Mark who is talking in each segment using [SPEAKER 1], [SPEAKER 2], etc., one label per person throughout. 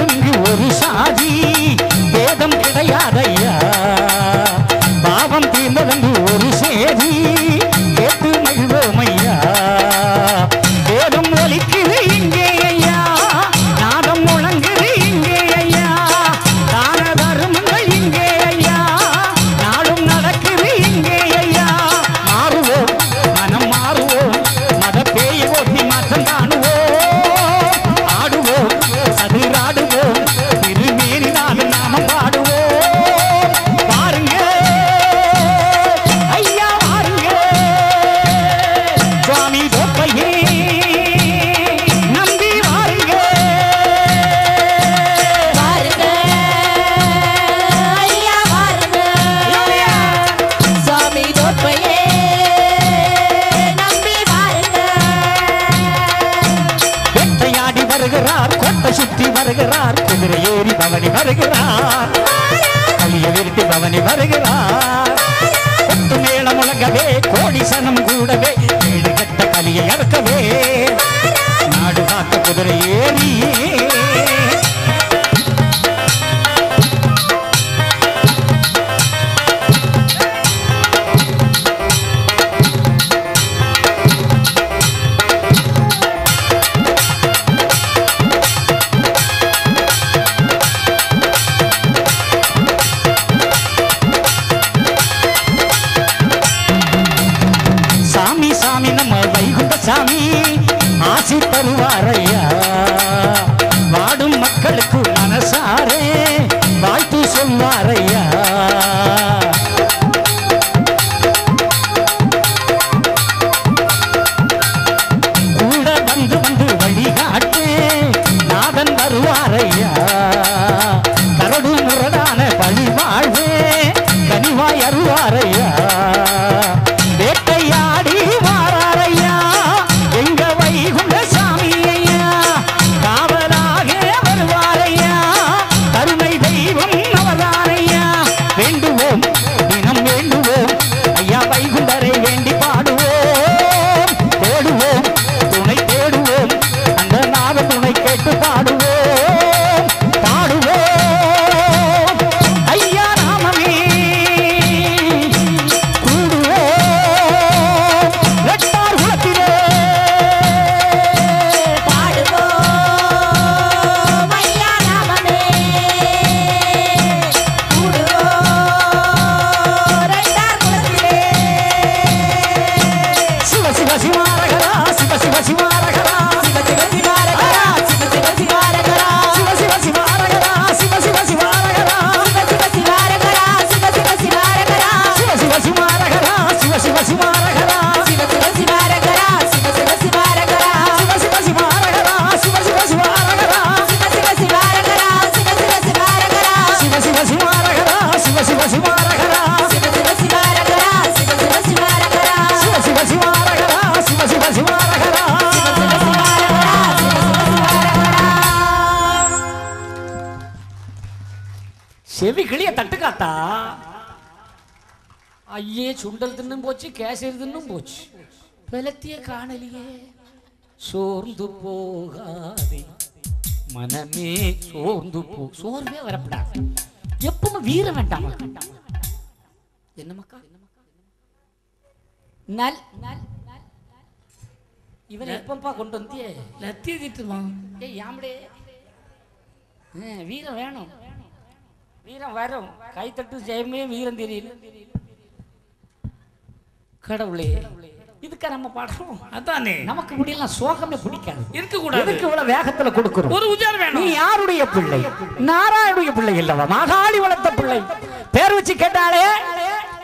[SPEAKER 1] தீர்ந்ததென்று ஒரு சாதி வேதம் கிடையாதையா பாவம் தீர்ந்ததென்று ஒரு சேதி கேட்டு மகிழ்வோம் ஐயா வேதம் ஒலிக்குது இங்கே ஐயா நாதம் முழங்குது இங்கே ஐயா தான தருமங்கள் இங்கே ஐயா நாளும் நடக்குது இங்கே ஐயா மாறுவோம் மனம் மாறுவோம் மத பேயை ஓட்டி மாற்றம் காணுவோம் ஆடுவோம் சதுராடுவோம் திருமேனினால் நாமம் பாடுவோம் பாருங்க ஐயா பாருங்க சுவாமி தோப்பையே நம்பி வாருங்க
[SPEAKER 2] பாருங்க ஐயா பாருங்க சாமி தோப்பையே நம்பி பாருங்க
[SPEAKER 1] வேட்டையாடி வருகிறார் கோட்டை சுற்றி வருகிறார் குதிரை ஏறி பவனி வருகிறார் கலிய விருட்டி பவனி வருகிறார் கொட்டு மேள முழங்கவே கோடி சனம் கூடவே வீடு கட்ட கலியை அறுக்கவே நாடு காத்த குதிரை ஏறி சாமி சாமி நம்ம வைகுண்ட சாமி ஆசி தருவாரையா வாடும் மக்களுக்கு மனசாரே வாழ்த்து சொல்வாரையா கூட வந்து வந்து வழிகாட்டு நாதன் வருவாரையா கரடு முரடான பழி வாழ்வே கனிவாய் அருவாரையா வேட்டையாடி வாராரையா எங்க வைகுண்ட சாமி ஐயா காவலாக வருவாரையா கருணை தெய்வம் அவதாரையா வேண்டுவோம் தினம் வேண்டுவோம் ஐயா வைகுண்டரை வேண்டி பாடுவோம் தேடுவோம் துணை தேடுவோம் அந்த நாக துணை கேட்டு பாடுவோம் பாடுவோம் ஐயா நாமமே செவி கிளிய தட்டுக்காத்தா ஐயே சுண்டல் தின்னும் போச்சு கேசரி தின்னும் போச்சு பலத்திய காணலியே சோர்ந்து போகாதே மனமே சோர்ந்து சோர்வே வரப்படாது எப்பவும் வீர வேண்டாமா என்ன மக்கா நல் இவனை எப்பப்பா கொண்டு வந்தியே லத்திய திட்டுமா ஏ யாமடே வீரம் வேணும் வீரம் வரும் கைத்தட்டு ஜெயமே வீரம் தெரியல கடவுளே இதுக்கு நம்ம பாடுறோம் அதானே நமக்கு முடியல சோகமே பிடிக்காது இருக்க கூடாது எதுக்கு இவ்வளவு வேகத்துல கொடுக்கிறோம் ஒரு உஜார் வேணும் நீ யாருடைய பிள்ளை நாராயணுடைய பிள்ளை இல்லவா மாகாளி வளர்த்த பிள்ளை பேர் வச்சு கேட்டாலே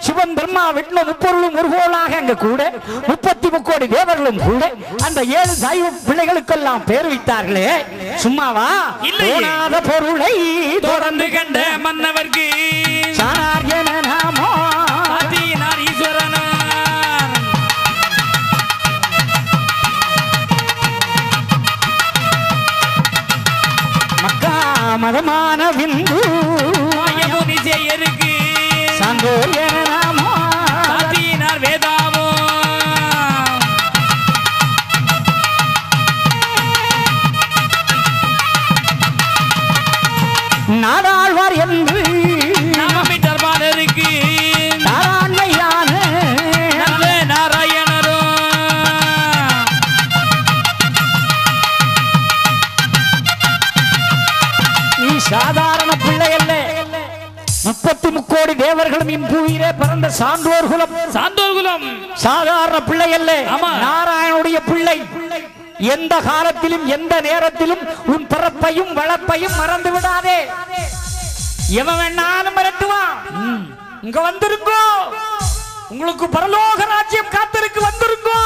[SPEAKER 1] சிவன் பிரம்மா விஷ்ணு முப்பொருளும் முருகோளாக அங்க கூட 33 கோடி தேவர்களும் கூட அந்த 7 சைவ பிள்ளைகளுக்கெல்லாம் பேர் வைத்தார்களே சும்மாவா இல்லையாத பொருளை தொடர்ந்து கண்ட மன்னவர்க்கு சாணார்யன நாமோ ஆதினார் ஈஸ்வரனா மக்கா மதமான விந்து மாயமுனி செய்யருக்கு சாந்தோர்யன நாமோ ஆதினார் வேதாமோ நாடாழ்வார் என்று
[SPEAKER 3] நாமி தர்பாருக்கு
[SPEAKER 1] நாராயணையான
[SPEAKER 3] நல்ல நாராயணரோ
[SPEAKER 1] நீ சாதாரண பிள்ளை அல்ல 33 கோடி தேவர்களும் இன்புயிரே பிறந்த சான்றோர் குலம் சாதாரண பிள்ளை அல்ல நாராயணனுடைய பிள்ளை எந்த காலத்திலும் எந்த நேரத்திலும் உன் பிறப்பையும் வளர்ப்பையும் மறந்து விடாதே எவன் வேணாலும் மிரட்டுவான் இங்க வந்திருக்கோ உங்களுக்கு பரலோக ராஜ்யம் காத்திருக்கு வந்திருக்கோ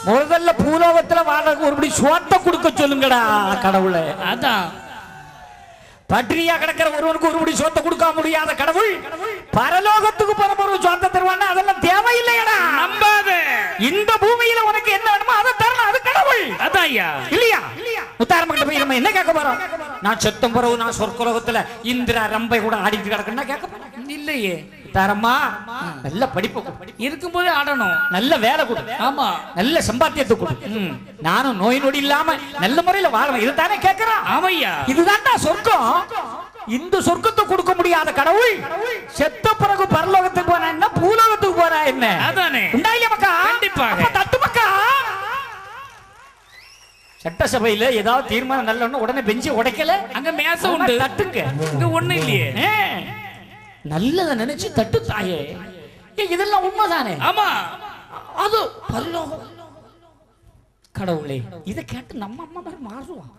[SPEAKER 1] முதல்ல பூலோகத்துல வாழ ஒருபடி சோத்தை கொடுக்க சொல்லுங்கடா கடவுளை
[SPEAKER 3] அதான்
[SPEAKER 1] பட்டினியா கிடக்கிற ஒருவனுக்கு ஒருபடி சோத்தை கொடுக்க முடியாத கடவுள் பரலோகத்துக்கு பரம்பொரு சோத்தை தருவானா அதெல்லாம் தேவையில்லையடா
[SPEAKER 3] நம்பாத
[SPEAKER 1] இந்த பூமியில உனக்கு என்ன வேணுமோ அதை தரணும் அது கடவுள்
[SPEAKER 3] அதான் ஐயா
[SPEAKER 1] இல்லையா முத்தாரம்ம கிட்ட போய் நம்ம என்ன கேட்க போறோம் நான் செத்தம் பிறகு நான் சொர்க்கலோகத்துல இந்திரா ரம்பை கூட ஆடிட்டு கிடக்குன்னா கேட்க போறேன்
[SPEAKER 3] இல்லையே
[SPEAKER 1] தாரம்மா நல்ல படிப்பு
[SPEAKER 3] இருக்கும்போதே ஆடணும்
[SPEAKER 1] நல்ல வேலை கொடு
[SPEAKER 3] ஆமா
[SPEAKER 1] நல்ல சம்பாத்தியத்தை கொடு நானும் நோய் நொடி இல்லாம நல்ல முறையில வாழணும் இதுதானே கேட்கிறான்
[SPEAKER 3] ஆமையா
[SPEAKER 1] இதுதான் சொர்க்கம் இந்த சொர்க்கத்தை கொடுக்க முடியாத கடவுள் செத்த பிறகு பரலோகத்துக்கு போனா என்ன பூலோகத்துக்கு போறா என்ன
[SPEAKER 3] அதானே
[SPEAKER 1] உண்டாயிலே மக்கா
[SPEAKER 3] கண்டிப்பாக
[SPEAKER 1] தட்டு மக்கா சட்டசபையில ஏதாவது தீர்மானம் நல்ல உடனே பெஞ்சு உடைக்கல
[SPEAKER 3] அங்க மேச உண்டு
[SPEAKER 1] தட்டுங்க
[SPEAKER 3] இங்க ஒண்ணு இல்லையே
[SPEAKER 1] நல்லத நினைச்சு தட்டு தாயே இதெல்லாம் உண்மைதானே
[SPEAKER 3] ஆமா
[SPEAKER 1] அது பரலோகம் கடவுளே இத கேட்டு நம்ம அம்மா மாதிரி மாறுவான்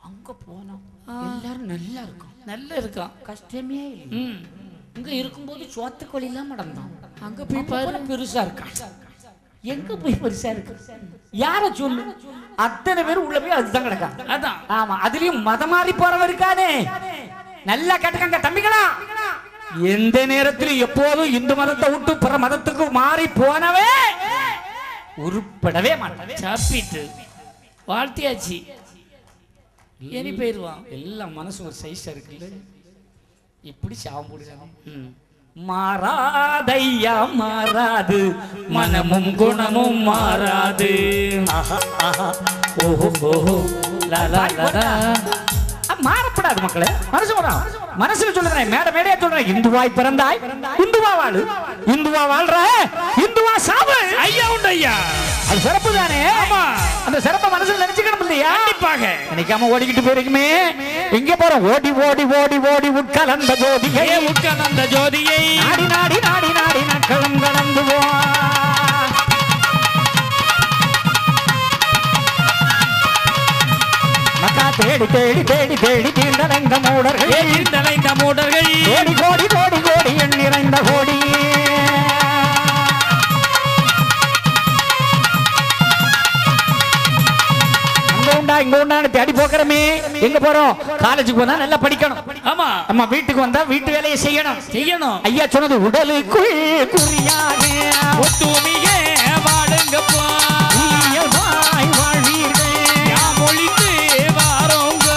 [SPEAKER 1] அங்க போனா எல்லாரும் நல்லா இருக்கான் கஷ்டமே இல்லை இங்க இருக்கும்போது சோத்துக்கொழி இல்லாம நடந்தான் அங்க போய் பாரு பெருசா இருக்கான் எங்க போய் பெருசா இருக்கு யார சொல்லு அத்தனை பேர் உள்ள போய் அதுதான் கிடக்கா
[SPEAKER 3] அதான்
[SPEAKER 1] ஆமா அதுலயும் மதம் மாறி போறவ இருக்கானே நல்லா கேட்டுக்கங்க தம்பிகளா எந்த நேரத்திலும் எப்போதும் இந்து மதத்தை விட்டு பிற மதத்துக்கு மாறி போனவே உருப்படவே மாட்டான்
[SPEAKER 3] சாப்பிட்டு வாழ்த்தியாச்சு ஏறி போயிருவான்
[SPEAKER 1] எல்லாம் மனசு ஒரு சைஸா இருக்குல்ல இப்படி சாவம் போடுறாங்க மாறாதையா மாறாது மனமும் குணமும் மாறாது ஓஹோ ஓஹோ மாறப்படாது மக்களே மனசுல சொல்லுறேன் மேட மேடையா சொல்றேன் இந்துவாய் பிறந்தாய் இந்துவா வாழு இந்துவா வாழ்ற இந்துவா சாவு
[SPEAKER 3] ஐயா உண்டு ஐயா
[SPEAKER 1] அது சிறப்பு தானே அந்த சிறப்பை மனசுல நினைச்சுக்கணும் இல்லையா
[SPEAKER 3] கண்டிப்பாக
[SPEAKER 1] நினைக்காம ஓடிக்கிட்டு போயிருக்குமே எங்க போறோம் ஓடி ஓடி ஓடி ஓடி உட்கலந்த ஜோதியை
[SPEAKER 3] உட்கலந்த ஜோதியை
[SPEAKER 1] நாடி நாடி நாடி நாடி நக்களும் கடந்து போ மக்கா தேடி தேடி தேடி தேடி தீர்ந்தடைந்த மூடர்கள் கோடி கோடி கோடி கோடி எண் நிறைந்த கோடி இங்க உண்டான தேடி போக்கிறமே எங்க போறோம் காலேஜுக்கு போனா நல்லா படிக்கணும்
[SPEAKER 3] ஆமா
[SPEAKER 1] நம்ம வீட்டுக்கு வந்தா வீட்டு வேலையை செய்யணும் ஐயா சொன்னது உடலுக்குள் குறியாக
[SPEAKER 3] ஒத்துமையே வாழுங்கப்பா
[SPEAKER 1] வாழ்வீர்கள்
[SPEAKER 3] ஒழித்து வாரோங்க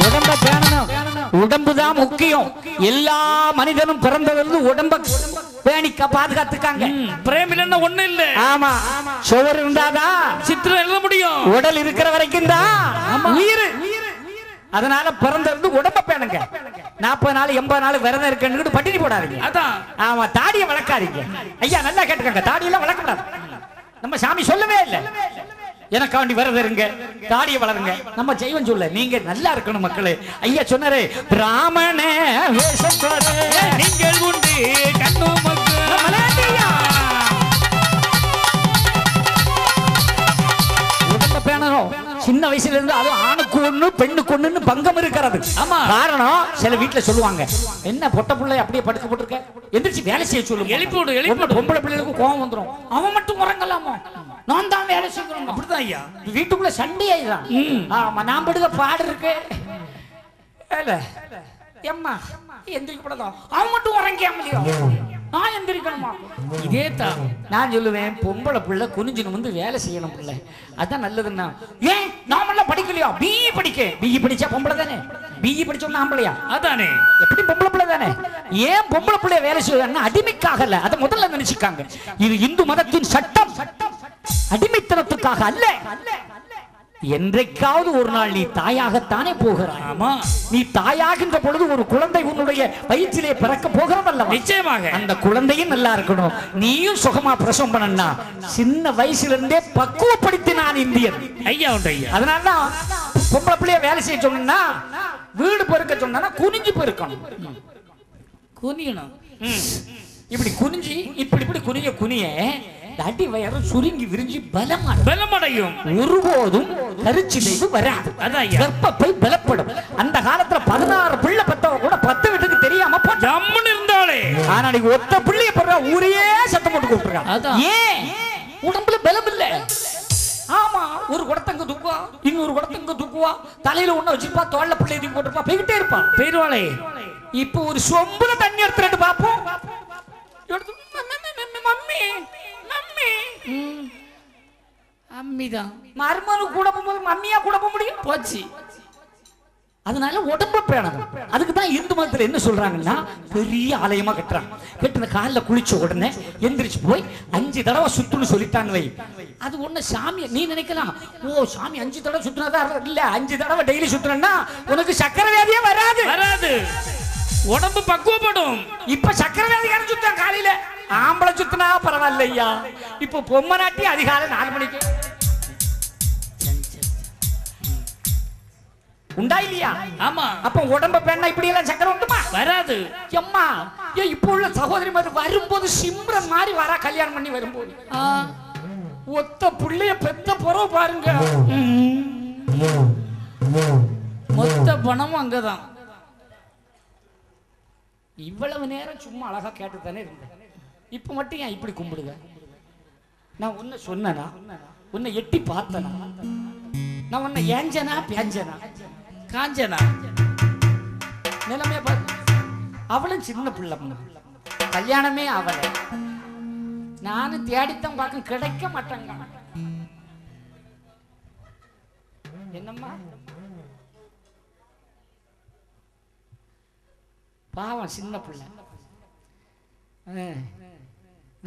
[SPEAKER 1] உடம்ப பேணணும் உடம்புதான் முக்கியம் எல்லா மனிதனும் பிறந்ததிலிருந்து உடம்ப பேணிக்க பாதுகாத்துக்காங்க
[SPEAKER 3] பிரேமில் ஒண்ணு இல்ல
[SPEAKER 1] ஆமா சுவர் இருந்தாதான்
[SPEAKER 3] சித்திரம் எழுத முடியும்
[SPEAKER 1] உடல் இருக்கிற வரைக்கும் தான் உயிர் அதனால பிறந்திருந்து உடம்ப பேணுங்க 40 நாள் 80 நாள் விரதம் இருக்குன்னு பட்டினி போடாதீங்க
[SPEAKER 3] அதான்
[SPEAKER 1] ஆமா தாடியை வளர்க்காதீங்க ஐயா நல்லா கேட்டுக்கங்க தாடியெல்லாம் வளர்க்கப்படாது நம்ம சாமி சொல்லவே இல்லை எனக்காண்டி விரதம் இருங்க தாடியை வளருங்க நம்ம ஜெய்வன் சொல்ல நீங்க நல்லா இருக்கணும் மக்களே ஐயா சொன்னாரே பிராமண வேஷம்
[SPEAKER 3] நீங்கள் உண்டு கண்ணு
[SPEAKER 1] உடம்ப பேணணும் சின்ன வயசுல இருந்து அது ஆணுக்கு ஒண்ணு பெண்ணுக்கு ஒண்ணுன்னு பங்கம் இருக்கிறது
[SPEAKER 3] ஆமா
[SPEAKER 1] காரணம் சில வீட்டுல சொல்லுவாங்க என்ன பொட்ட பிள்ளை அப்படியே படுக்க போட்டுருக்க எந்திரிச்சு வேலை செய்ய சொல்லுங்க
[SPEAKER 3] எழுப்பி
[SPEAKER 1] பொம்பளை பிள்ளைகளுக்கு கோவம் வந்துடும் அவன் மட்டும் உறங்கலாமோ நான் தான் வேலை செய்யணும் அப்படிதான் ஐயா வீட்டுக்குள்ள சண்டே ஆயிதான் ஆமா நான் படுக்க பாடு இருக்கு எம்மா எந்திரிக்கப்படாதோ அவன் மட்டும் உறங்கியாமலையோ நான் எந்திரிக்கணுமா இதே தான் நான் சொல்லுவேன் பொம்பளை பிள்ளை குனிஞ்சு வந்து வேலை செய்யணும் பிள்ளை அதான் நல்லதுன்னா ஏன் நாமெல்லாம் படிக்கலையா பிஇ பிஇ படிச்சா பொம்பளை தானே பிஇ படிச்சோம்னா ஆம்பளையா
[SPEAKER 3] அதானே
[SPEAKER 1] எப்படி பொம்பளை பிள்ளை தானே ஏன் பொம்பளை பிள்ளை வேலை செய்யறாங்க அடிமைக்காக அதை முதல்ல நினைச்சுக்காங்க இது இந்து மதத்தின் சட்டம் அடிமைத்தனத்துக்காக அல்ல. என்றைக்காவது ஒரு நாள் நீ தாயாகத்தானே போகிறாய்.
[SPEAKER 3] ஆமா,
[SPEAKER 1] நீ தாயாகின்ற பொழுது ஒரு குழந்தை உன்னுடைய வயிற்றிலே பிறக்க போகிறதல்ல.
[SPEAKER 3] நிச்சயமாக
[SPEAKER 1] அந்த குழந்தையும் நல்லா இருக்கணும், நீயும் சுகமா பிரசவம் பண்ணா. சின்ன வயசுல இருந்தே பக்குவப்படுத்தி நான் இந்தியன்
[SPEAKER 3] ஐயா உண்டு ஐயா.
[SPEAKER 1] அதனாலதான் பொம்பளை பிள்ளைய வேலை செய்ய சொன்னா, வீடு பெருக்க சொன்னா குனிஞ்சு பெருக்கணும்.
[SPEAKER 3] குனியணும்.
[SPEAKER 1] இப்படி குனிஞ்சி இப்படி இப்படி குனிய குனிய அடி வயறு சுருங்கி விரிஞ்சி
[SPEAKER 3] பலமடையும்.
[SPEAKER 1] ஒருபோதும் கருச்சிதைவு வராது. கர்ப்பப்பை பலப்படும். அந்த காலத்துல 16 பிள்ளை பெத்தவ கூட 10 வீட்டுக்கு தெரியாம
[SPEAKER 3] ஜம்முன்னு இருந்தாலே.
[SPEAKER 1] ஆனா நீ ஒத்த பிள்ளைய போடுற ஊரையே சத்தம் போட்டு கூப்பிட்டுருக்காங்க. ஏன்? உடம்புல பலம் இல்ல. ஆமா, ஒரு குடத்தங்க தூக்குவா, இன்னொரு குடத்தங்க தூக்குவா, தலையில ஒண்ணு வச்சிருப்பா, தோல்ல பிள்ளை தூக்கி போட்டுப்பா, போய்கிட்டே இருப்பான். பெருவாளே இப்போ ஒரு சொம்புல தண்ணி எடுத்துட்டு பாப்போம். மம்மி மம்மி
[SPEAKER 3] அம்மிதான்
[SPEAKER 1] மருமனு கூட போகும்போது மம்மியா கூட போக முடியும் போச்சு. அதனால உடம்பு பேணணும். அதுக்கு தான் இந்து மதத்துல என்ன சொல்றாங்கன்னா, பெரிய ஆலயமா கட்டுறாங்க. கட்டின காலில் குளிச்ச உடனே எந்திரிச்சு போய் 5 தடவை சுத்துன்னு சொல்லிட்டாங்க வை. அது ஒண்ணு சாமி நீ நினைக்கலாம், ஓ சாமி 5 தடவை சுத்தினாதான் இல்ல. 5 தடவை டெய்லி சுத்தினா உனக்கு சக்கரை வியாதியே வராது.
[SPEAKER 3] வராது, உடம்பு பக்குவப்படும்.
[SPEAKER 1] இப்ப சக்கரை வியாதிக்காரன் சுத்தான் காலையில, ஆம்பளை சுத்தினா பரவாயில்லையா. இப்ப பொம்மை நாட்டி அதிகாலை 4 மணிக்கு உண்டா இல்லையா?
[SPEAKER 3] ஆமா.
[SPEAKER 1] அப்ப உடம்ப பெண்ணா இப்படி எல்லாம் சக்கரை உண்டுமா?
[SPEAKER 3] வராது.
[SPEAKER 1] எம்மா ஏன் இப்ப உள்ள சகோதரி மாதிரி வரும்போது சிம்ரன் மாதிரி வரா. கல்யாணம் பண்ணி வரும்போது ஒத்த புள்ளைய பெத்த பொறவு பாருங்க.
[SPEAKER 3] மொத்த பணமும் அங்கதான்.
[SPEAKER 1] இவ்வளவு நேரம் சும்மா அழகா கேட்டு தானே இருந்தேன். இப்ப மட்டும் ஏன் இப்படி கும்பிடுங்க? நான் உன்னை சொன்னா, உன்னை எட்டி பார்த்தனா, நான் உன்னை ஏஞ்சனா பேஞ்சனா
[SPEAKER 3] காஞ்சனா
[SPEAKER 1] நிலைமைய பார்த்து. அவளும் சின்ன பிள்ளை, கல்யாணமே அவளை நானும் தேடித்தான் பார்க்க, கிடைக்க மாட்டாங்க. என்னம்மா பாவம் சின்ன பிள்ளை.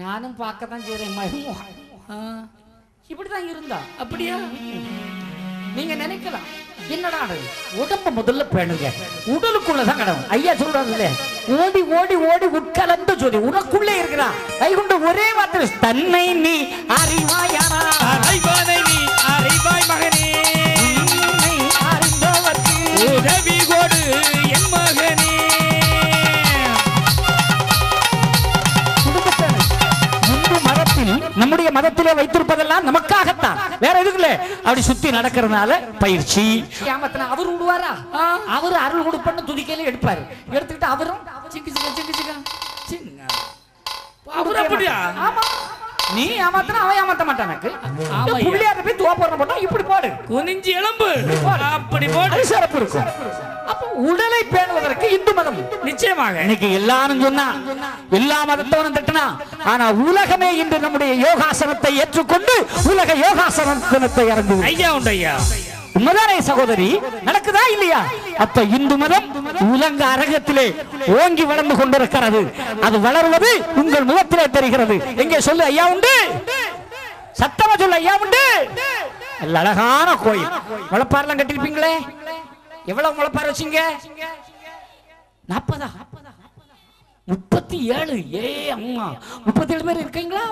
[SPEAKER 1] நானும் பார்க்கத்தான் செய்றேன். இப்படிதான் இருந்தா. அப்படியா? நீங்க நினைக்கலாம் என்னடா உடம்ப முதல்ல பேணுங்க, உடலுக்குள்ளதான் கடவுள். ஐயா சொல்றாங்க, ஓடி ஓடி ஓடி உட்கலந்து சொல்லி உனக்குள்ளே இருக்கிறான் வைகுண்ட ஒரே வார்த்தை, தன்னை நீ அறிவாயானா,
[SPEAKER 3] அறிவானை நீ அறிவாய் மகனே,
[SPEAKER 1] அறிந்தவர்க்கு
[SPEAKER 3] உதவி கொடு என் மகனே.
[SPEAKER 1] நம்முடைய மதத்திலே வைத்திருப்பதெல்லாம் நமக்காகத்தான், வேற எதுக்குல. அப்படி சுத்தி நடக்கிறதுனால பயிற்சி. அவர் விடுவாரா? அவர் அருள் கொடுப்பன்னு துதிக்கையில எடுப்பாரு. எடுத்துக்கிட்டு அவரும்
[SPEAKER 3] அவர் அப்படியா?
[SPEAKER 1] நீ ஏமாத்தனா அவன் ஏமாத்த மாட்டானுக்கு. புள்ளியார போய் துவா போடுற போட்டா இப்படி போடு,
[SPEAKER 3] குனிஞ்சி எலும்பு அப்படி போடு,
[SPEAKER 1] சிறப்பு இருக்கும். அப்ப உடலை பேணுவதற்கு இந்து மதம்
[SPEAKER 3] நிச்சயமாக.
[SPEAKER 1] இன்னைக்கு எல்லாரும் சொன்னா, எல்லா மதத்தவனும் தட்டினா, ஆனா உலகமே இன்று நம்முடைய யோகாசனத்தை ஏற்றுக்கொண்டு உலக யோகாசனத்தை இறங்குது.
[SPEAKER 3] ஐயா உண்டு ஐயா.
[SPEAKER 1] உண்மைதானே சகோதரி? நடக்குதா இல்லையா? அப்ப இந்து மதம் உலக அரங்கத்திலே ஓங்கி வளர்ந்து கொண்டிருக்கிறது. அது வளர்வது உங்கள் முகத்திலே தெரிகிறது. எங்கே சொல்லு ஐயா உண்டு, சத்தமா சொல்லு ஐயா உண்டு. அழகான கோயில், முளைப்பாரெல்லாம் கட்டிருப்பீங்களே. எவ்வளவு முளைப்பார் வச்சீங்க? 40? 37? ஏ அம்மா, 37 பேர் இருக்கீங்களா?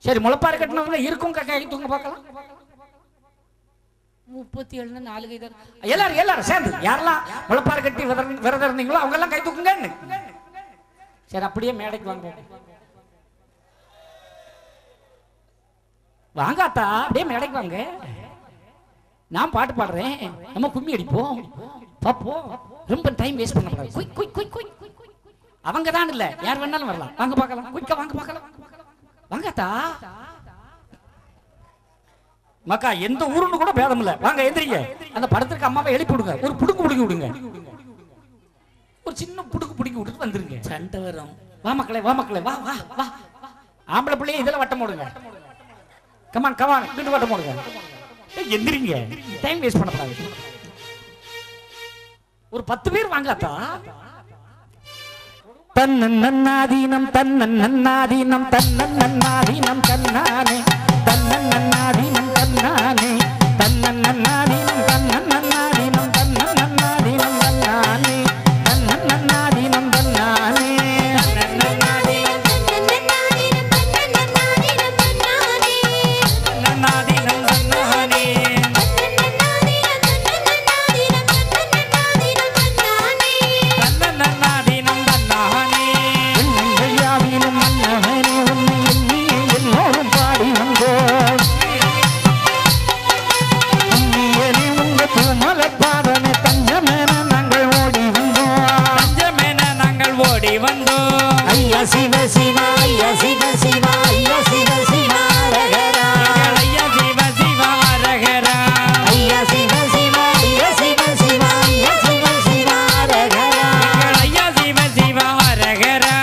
[SPEAKER 1] சரி, முளைப்பாறு கட்டினவங்க இருக்கும் கை தூங்க பார்க்கலாம். 37 4 கை தான். எல்லாரும் சேர்ந்து யாரெல்லாம் முளைப்பாறு கட்டி விரதம் இருந்தீங்களோ அவங்க எல்லாம் கை தூக்குங்க. சரி, அப்படியே மேடைக்கு வாங்க. வாங்காத்தா, அப்படியே மேடைக்கு வாங்க. நான் பாட்டு பாடுறேன், நம்ம கும்மி அடிப்போம், பாப்போம். ரொம்ப டைம் வேஸ்ட் பண்ண கூடாது. அவங்க தான் இல்ல, யார் வேணாலும் வரலாம். வாங்க பார்க்கலாம், குயிக்கா வாங்க பார்க்கலாம். வாங்காத்தா மக்கா, எந்த ஊருன்னு கூட பேதம் இல்ல. வாங்க எந்திரிங்க. அந்த படத்திற்கு அம்மாவை எழுப்பி விடுங்க, ஒரு புடுக்கு புடுக்கி விடுங்க, ஒரு சின்ன புடுக்கு புடுக்கி விட்டுட்டு வந்துருங்க.
[SPEAKER 3] சண்டை வரும்.
[SPEAKER 1] வா மக்களே, வா மக்களே, வா வா வா. ஆம்பளை பிள்ளைய இதெல்லாம் வட்டம் போடுங்க. கமான் கமான், வீட்டு வட்டம் போடுங்க. எந்திரிங்க, டைம் வேஸ்ட் பண்ணக்கூடாது. ஒரு 10 பேர் வாங்காத்தா. தன்னன்னாதீனம் தன்னன்னாதீனம் தன்னன்னாதீனம் தன்னானே தன்னன்னாதீனம் தன்னானே தன்னன்னாதீனம் தன்னன்னாதீனம் தன்னன்னாதீனம் தன்னானே தன்னன்னாதீனம் தன்னானே சிவ சிவ ஐயா சிவ சிவ ஐயா சிவ சிவ ரகரா ஐயா சிவ சிவ ரகரா ஐயா சிவ சிவ ஐயா சிவ சிவ ஐயா சிவ சிவ ரகரா ஐயா சிவ சிவ ரகரா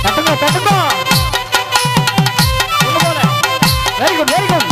[SPEAKER 1] தட்டுங்க தட்டுங்க போல வெரி குட் வெரி குட்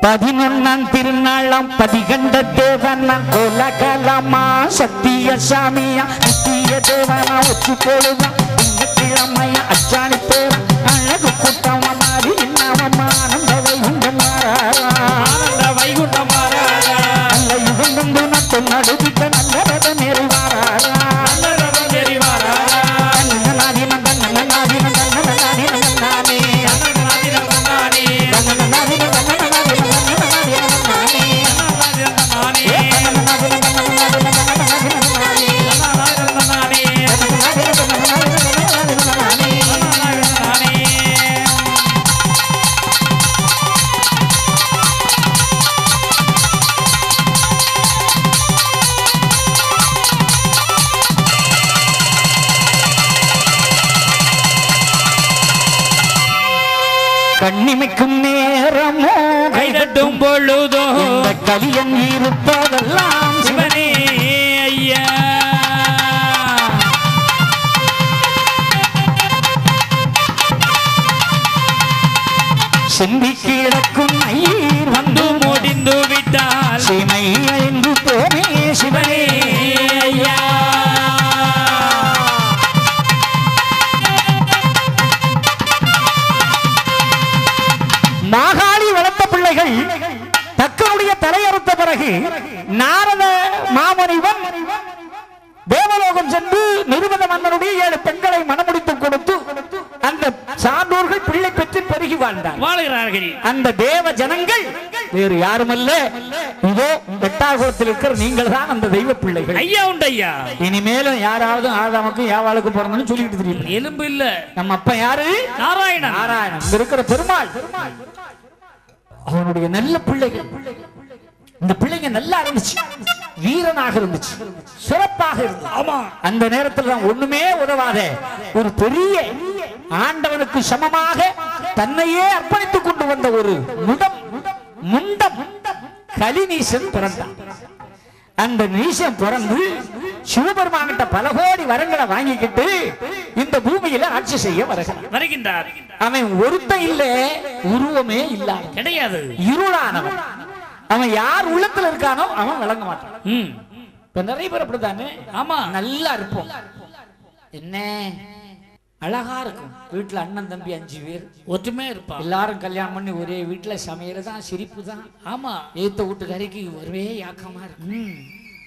[SPEAKER 1] 11ஆம் திருநாளாம் பதிகண்ட தேவனா கோலகலமா சத்திய சாமியா நித்திய தேவனா ஒச்சு போடுவா கிழமையா அச்சாணி பேர் அழகு கூட்டமா மாறி இன்னவமா ஆனந்த வைகுண்டம் மாறாரா நல்ல யுகம் வந்து நட்டு நடுவிட்ட நல்ல ரத நெறிவாரா கண்ணிமைக்கும் நேரமோ
[SPEAKER 3] கைதட்டும் பொழுதோ
[SPEAKER 1] இந்த கலியன் இருப்பதெல்லாம்
[SPEAKER 3] சிவனே ஐயா
[SPEAKER 1] செம்பி கிடக்கும் ஐயர்
[SPEAKER 3] வந்து முடிந்து விட்டால்
[SPEAKER 1] சிமை அழிந்து போமே சிவனே
[SPEAKER 3] ஐயா
[SPEAKER 1] மாகாளி வளர்த்த பிள்ளைகள் தக்கனுடைய தலையறுத்த பிறகு நாரத மாமுனிவன் தேவலோகம் சென்று நிருபத மன்னனுடைய 7 பெண்களை மணமுடித்து கொடுத்து அந்த சான்றோர்கள் பிள்ளை பெற்று பெருகி வாழ்ந்தார்கள். அந்த தேவ ஜனங்கள் வேறு யாருமல்ல, இதோ வெட்டாகுளத்தில் இருக்கிற நீங்கள் தான் அந்த தெய்வ பிள்ளைகள்.
[SPEAKER 3] ஐயா உண்டு ஐயா.
[SPEAKER 1] இனிமேலும் யாராவது ஆதாமுக்கும் யாவாளுக்கும் பிறந்தன்னு சொல்லிட்டு தெரியும்.
[SPEAKER 3] எலும்பு இல்ல.
[SPEAKER 1] நம்ம அப்பா யாரு?
[SPEAKER 3] நாராயணன்.
[SPEAKER 1] நாராயணன். இங்க இருக்கிற பெருமாள் அவனுடைய நல்ல பிள்ளைகள். இந்த பிள்ளைங்க நல்லா இருந்துச்சு, வீரனாக இருந்துச்சு, சிறப்பாக இருந்துச்சு.
[SPEAKER 3] ஆமா,
[SPEAKER 1] அந்த நேரத்தில் தான் ஒண்ணுமே உதவாத ஒரு பெரிய ஆண்டவனுக்கு சமமாக தன்னையே அர்ப்பணித்துக் கொண்டு வந்த ஒரு முண்டம் கலிநீசன் பிறந்தான். அந்த நீசன் பிறந்து சிவபெருமான்கிட்ட பல கோடி வரங்களை வாங்கிக்கிட்டு இந்த பூமியில ஆட்சி செய்ய வருகின்றார். அவன் ஒருத்த இல்ல, உருவமே இல்ல,
[SPEAKER 3] கிடையாது,
[SPEAKER 1] இருளானவன். அவன் யார் உள்ளத்துல இருக்கானோ அவன் விளங்க மாட்டான். இப்ப நிறைய பேர் அப்படித்தானே. ஆமா, நல்லா இருப்போம், என்ன அழகா இருக்கும். வீட்டுல அண்ணன் தம்பி 5 பேர் ஒற்றுமையா இருப்பான். எல்லாரும் கல்யாணம் பண்ணி ஒரே வீட்டுல சமையல்தான், சிரிப்பு தான். ஆமா, ஏத்த வீட்டுக்காரிக்கு ஒரே யாக்கமா இருக்கு.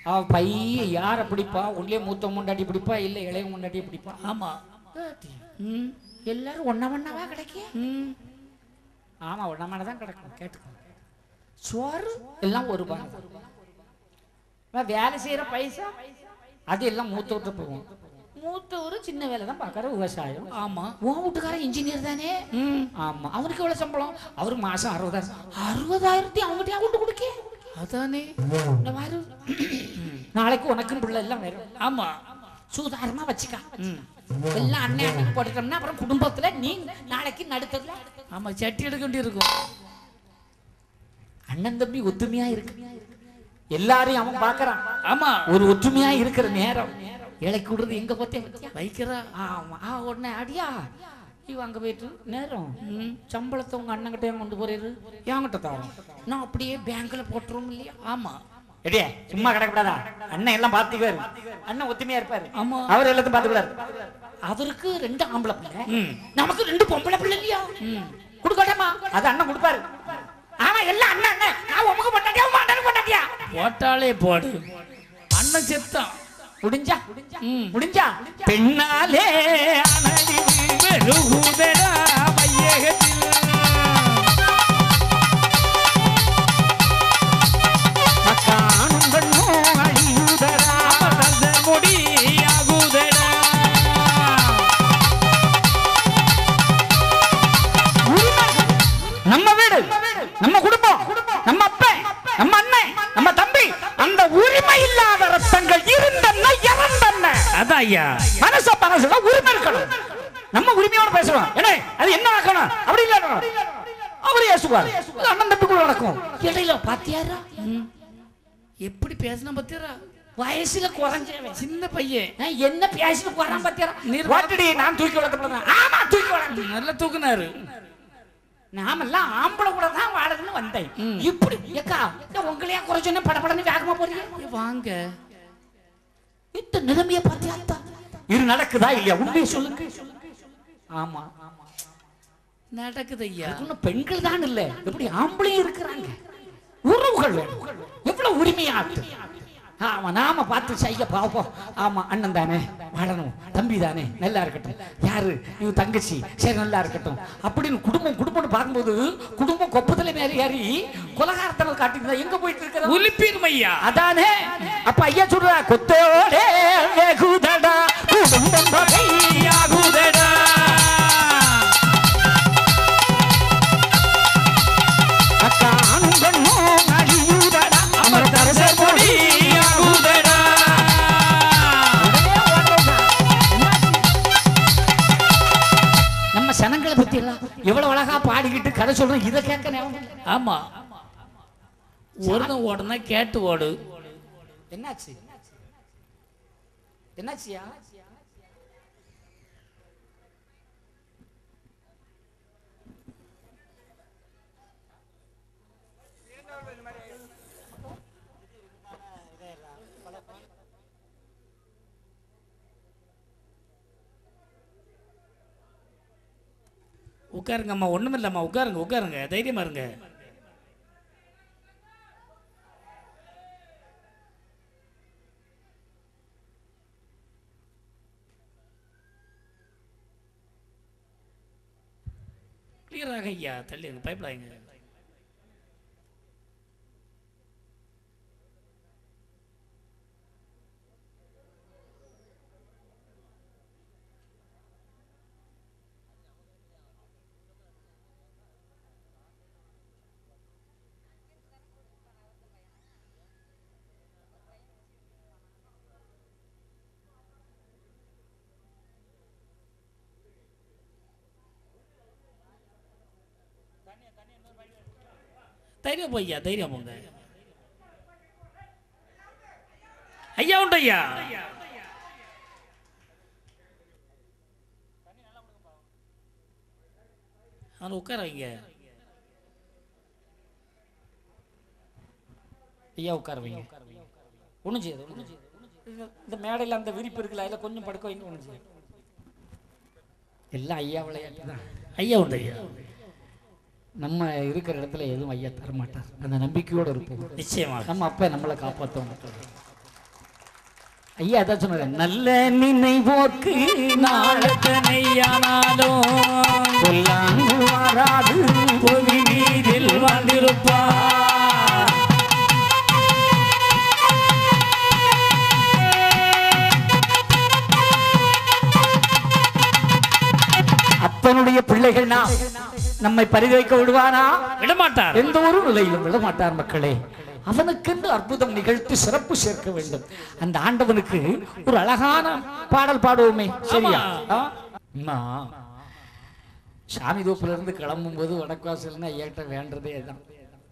[SPEAKER 1] அவ பையன் யார பிடிப்பா? உள்ளே மூத்த முண்டாட்டி பிடிப்பா, இல்ல இளைய முண்டாட்டி பிடிப்பா. ஆமா, எல்லாரும் ஒன்னவா கிடைக்கும். ஆமா, ஒன்னமானதான் கிடைக்கும். கேட்டுக்கோ, சோறு எல்லாம் ஒரு வேலை செய்யற பைசா அது எல்லாம் மூத்தவர்கிட்ட போகும். மூத்தவர் சின்ன வேலை தான் பாக்குற, விவசாயம். ஆமா, உன் வீட்டுக்காரன் இன்ஜினியர் தானே. ஆமா, அவனுக்கு எவ்வளவு சம்பளம்? அவருக்கு மாசம் 60,000 அவங்ககிட்ட விட்டு கொடுக்க. அதானே, நாளைக்கு உனக்குன்னு பிள்ளை எல்லாம் வரும். ஆமா, சூதாரமா வச்சுக்கா. எல்லாம் அண்ணன் போட்டுட்டோம்னா அப்புறம் குடும்பத்துல நீ நாளைக்கு நடுத்ததுல ஆமா சட்டி எடுக்க வேண்டி இருக்கும். அண்ணன் தம்பி ஒத்துமையா இருக்கு, எல்லாரையும் அவன் பாக்குறான். ஆமா, ஒரு ஒற்றுமையா இருக்கிற நேரம் இலைக்கு விடுறது எங்க பார்த்தே வைக்கிறா. ஆமா, உடனே அடியா இவ அங்க போயிட்டு நேரம் சம்பளத்தை உங்க அண்ணன் கிட்ட கொண்டு போறாரு, என்கிட்ட தரோம், நான் அப்படியே பேங்க்ல போட்டுருவோம் இல்லையா. ஆமா, எடியே சும்மா கிடக்கூடாதா? அண்ணன் எல்லாம் பாத்துக்குவாரு, அண்ணன் ஒத்துமையா இருப்பாரு. ஆமா, அவர் எல்லாத்தையும் பாத்துக்கிறாரு. அவருக்கு 2 ஆம்பளை பிள்ளை, நமக்கு 2 பொம்பளை பிள்ளை இல்லையா. கொடுக்கட்டாமா? அது அண்ணன் கொடுப்பாரு. ஆமா, எல்லாம் அண்ணன் அண்ணன், நான் உமக்கு பண்ணாட்டியா உங்க அண்ணனுக்கு பண்ணாட்டியா? போட்டாலே போடு, அண்ணன் செத்தான். முடிஞ்சா பெண்ணாலே பெருகுதடா வையகத்தில் மக்கானும் கண்ணும் அழியுதடா முடியாகுதடா. நம்ம வீடு, நம்ம குடும்பம், நம்ம அப்பா, நம்ம அண்ணன், நம்ம தம்பி, அந்த உரிமை இல்லாத ரத்தங்கள் இருந்தன்னா இறந்தன்ன. அதான் ஐயா, மனசுல உரிமை இருக்கணும். நம்ம உரிமையோட பேசுறோம், என்ன அது என்ன ஆக்கணும் அப்படி இல்ல. அவரு ஏசுவார், அண்ணன் தம்பிக்குள்ள நடக்கும். இடையில பாத்தியாரா எப்படி பேசினா பாத்தியாரா? வயசுல குறைஞ்சவன் சின்ன பையன் என்ன பேசிட்டு போறான் பாத்தியாரா? நீர் வாட்டடி நான் தூக்கி வளர்த்த. ஆமா, தூக்கி வளர்த்து நல்லா தூக்குனாரு. நாமெல்லாம் ஆம்பளை கூட தான் வாழணும்னு வந்தேன். இப்படி ஏக்கா உங்களையா குறை சொன்ன படப்படன்னு வேகமா போறீங்க. வாங்க இந்த நிலைமையை பார்த்தியா? இது நடக்குதா இல்லையா? உண்மையை சொல்லுங்க. ஆமா நடக்குது ஐயா. பெண்கள் தான் இல்ல, எப்படி ஆம்பளையும் இருக்கிறாங்க. உறவுகள் எவ்வளவு உரிமையா ஆமா நாம பார்த்து செய்ய பாப்போம். ஆமா அண்ணன் தானே வாழணும், தம்பி தானே நல்லா இருக்கட்டும், யாரு இவ தங்கச்சி சரி நல்லா இருக்கட்டும் அப்படின்னு குடும்பம்னு பார்க்கும்போது குடும்பம் கொப்பத்துல மேல ஏறி கொலகாரத்தனம் காட்டிட்டு எங்க போயிட்டு இருக்கிற உலிப்பீரும் ஐயா. அதானே அப்ப ஐயா சொல்ற கொத்தோடே வெகுதடா குடும்பம் பகையாகுதடா. நம்ம சனங்களை பத்தி எல்லாம் எவ்வளவு அழகா பாடிக்கிட்டு கதை சொல்றோம். இதை கேட்க ஆமா ஒருத்தன் ஓடுனா கேட்டு ஓடு. என்னாச்சு என்னாச்சியா? உட்காருங்க அம்மா, ஒண்ணும் இல்லம்மா, உட்காருங்க உட்காருங்க, தைரியமா இருங்க. கிளியராக ஐயா தள்ளி பயப்படாங்க. தைரியம் போய்யா, தைரியம் போங்க ஐயா. உண்டு ஐயா. உட்கார வைங்க ஐயா, உட்கார வைங்க. ஒண்ணும் செய்யுது இந்த மேடையில் அந்த விரிப்பு இருக்குல்ல, அதில் கொஞ்சம் படுக்க வைங்க. ஒண்ணும் செய்யுது எல்லாம் ஐயா விளையாட்டு தான். ஐயா உண்டு ஐயா. நம்ம இருக்கிற இடத்துல எதுவும் ஐயா தர மாட்டார். அந்த நம்பிக்கையோடு இருப்போம். நிச்சயமா நம்ம அப்ப நம்மளை காப்பாற்றுவோம். ஐயா அதான் சொன்னாரு, நல்ல நினைவோக்கு நாளத்தனையானாலும் வராது பொவி நீரில் வாழ்ந்திருப்பா. அப்பனுடைய பிள்ளைகள் நம்மை பரிதைக்க விடுவானா? விடமாட்டார். எந்த ஒரு நிலையிலும் விடமாட்டார். மக்களே, அவனுக்கென்று அற்புதம் நிகழ்த்தி சிறப்பு சேர்க்க வேண்டும். அந்த ஆண்டவனுக்கு ஒரு அழகான பாடல் பாடுவோமே. சரியா? சாமி தோப்புல இருந்து கிளம்பும் போது வடக்குவாசல்னா ஐயாட்ட வேண்டதே தான்,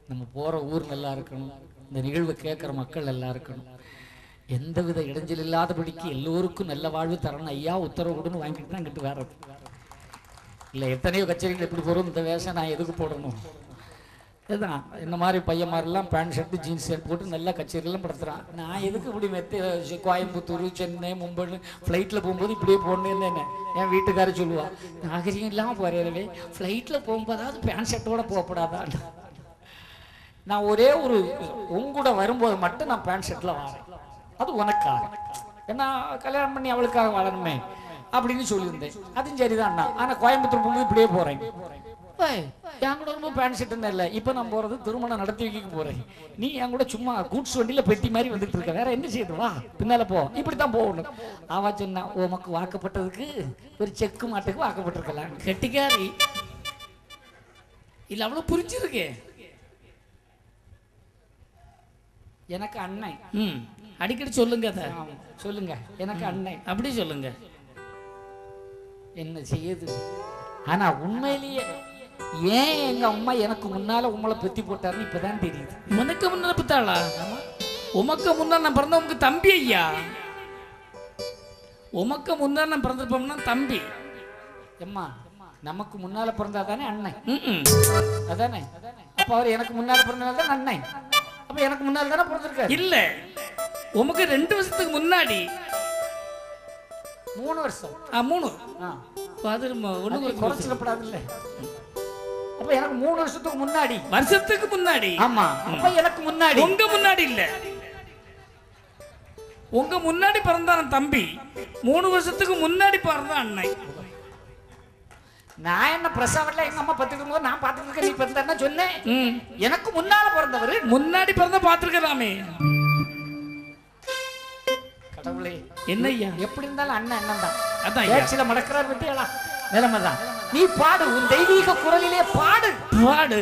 [SPEAKER 1] நம்ம போற ஊர் நல்லா இருக்கணும், இந்த நிகழ்வு கேட்கிற மக்கள் நல்லா இருக்கணும், எந்தவித இடைஞ்சல் இல்லாதபடிக்கு எல்லோருக்கும் நல்ல வாழ்வு தரணும் ஐயா உத்தரவு கொடுன்னு வாங்கிட்டு தான் இங்கிட்டு வேற இல்லை. எத்தனையோ கச்சேரிகள் எப்படி போகிறோம், இந்த வேஷம் நான் எதுக்கு போடணும்? இதுதான் இந்த மாதிரி பையன் மாதிரிலாம் பேண்ட் ஷர்ட்டு ஜீன்ஸ் ஷர்ட் போட்டு நல்லா கச்சேரியெல்லாம் படுத்துகிறான். நான் எதுக்கு இப்படி கோயம்புத்தூர் சென்னை மும்பைன்னு ஃப்ளைட்டில் போகும்போது இப்படியே போடணுன்னு என்ன என் வீட்டுக்காரர் சொல்லுவா, நாகரிகம் இல்லாமல் போகிறவே ஃப்ளைட்டில் போகும்போதாவது பேண்ட் ஷர்ட்டோட போகப்படாதான். நான் ஒரே ஒரு உங்கூட வரும்போது மட்டும் நான் பேண்ட் ஷர்ட்டில் வரேன், அது உனக்காக, ஏன்னா கல்யாணம் பண்ணி அவளுக்காக வளரணுமே அப்படின்னு சொல்லியிருந்தேன். அதுவும் சரிதான். ஆனால் கோயம்புத்தூர் போகும்போது இப்படியே போகிறேன். என் கூட ரொம்ப பேண்ட் ஷர்ட்டுன்னு இல்லை. இப்போ நான் போகிறது திருமணம் நடத்தி வைக்க போகிறேன். நீ என் கூட சும்மா கூட்ஸ் வண்டியில் பெட்டி மாதிரி வந்துட்டு இருக்க, வேற என்ன செய்யுது, வா பின்னால் போ, இப்படி தான் போகணும். அவ சொன்னா, உமக்கு வாக்கப்பட்டதுக்கு ஒரு செக்கு மாட்டுக்கு வாக்கப்பட்டிருக்கலாம். கெட்டிக்காரி இல்லை, அவ்வளோ புரிஞ்சிருக்கு. எனக்கு அண்ணன் அடிக்கடி சொல்லுங்க, சொல்லுங்க எனக்கு அண்ணன் அப்படி சொல்லுங்க. என்ன செய்யுது? ஆனா உண்மையிலேயே ஏன் எங்க அம்மா எனக்கு முன்னால உங்களை பெத்தி போட்டாருன்னு இப்பதான் தெரியுது. உனக்கு முன்னால பெத்தாளா? உமக்கு முன்னால நான் பிறந்த உங்க தம்பி ஐயா. உமக்கு முன்னால நான் பிறந்திருப்போம்னா தம்பி. அம்மா நமக்கு முன்னால பிறந்தா தானே அண்ணன். அதானே? அப்ப அவர் எனக்கு முன்னால பிறந்தனால தான் அண்ணன். அப்ப எனக்கு முன்னால தானே பிறந்திருக்காரு.
[SPEAKER 3] இல்ல, உமக்கு 2 வருஷத்துக்கு முன்னாடி
[SPEAKER 1] 3 வருஷம்.
[SPEAKER 3] 3 அது ஒண்ணு
[SPEAKER 1] குறைச்சிடப்படாது இல்ல. அப்ப எனக்கு 3 வருஷத்துக்கு முன்னாடி.
[SPEAKER 3] வருஷத்துக்கு முன்னாடி.
[SPEAKER 1] ஆமா. அப்ப எனக்கு முன்னாடி.
[SPEAKER 3] உங்க முன்னாடி இல்ல, உங்க முன்னாடி பிறந்தான் தம்பி. 3 வருஷத்துக்கு முன்னாடி பிறந்தான் அண்ணன்.
[SPEAKER 1] நான் என்ன பிரசவத்துல எங்க அம்மா பத்துக்கும் போது நான் பாத்துட்டு இருக்கேன், நீ பத்துனா சொன்னேன். எனக்கு முன்னால பிறந்தவர்
[SPEAKER 3] முன்னாடி பிறந்த பாத்துருக்கலாமே.
[SPEAKER 1] கடவுளே,
[SPEAKER 3] என்ன ஐயா?
[SPEAKER 1] எப்படி இருந்தாலும் அண்ணன் அண்ணன் தான்.
[SPEAKER 3] அதான்
[SPEAKER 1] ஏச்சில மடக்கிறார் விட்டியலா நிலைமைதான். நீ பாடு, உன் தெய்வீக குரலிலே பாடு.
[SPEAKER 3] பாடு.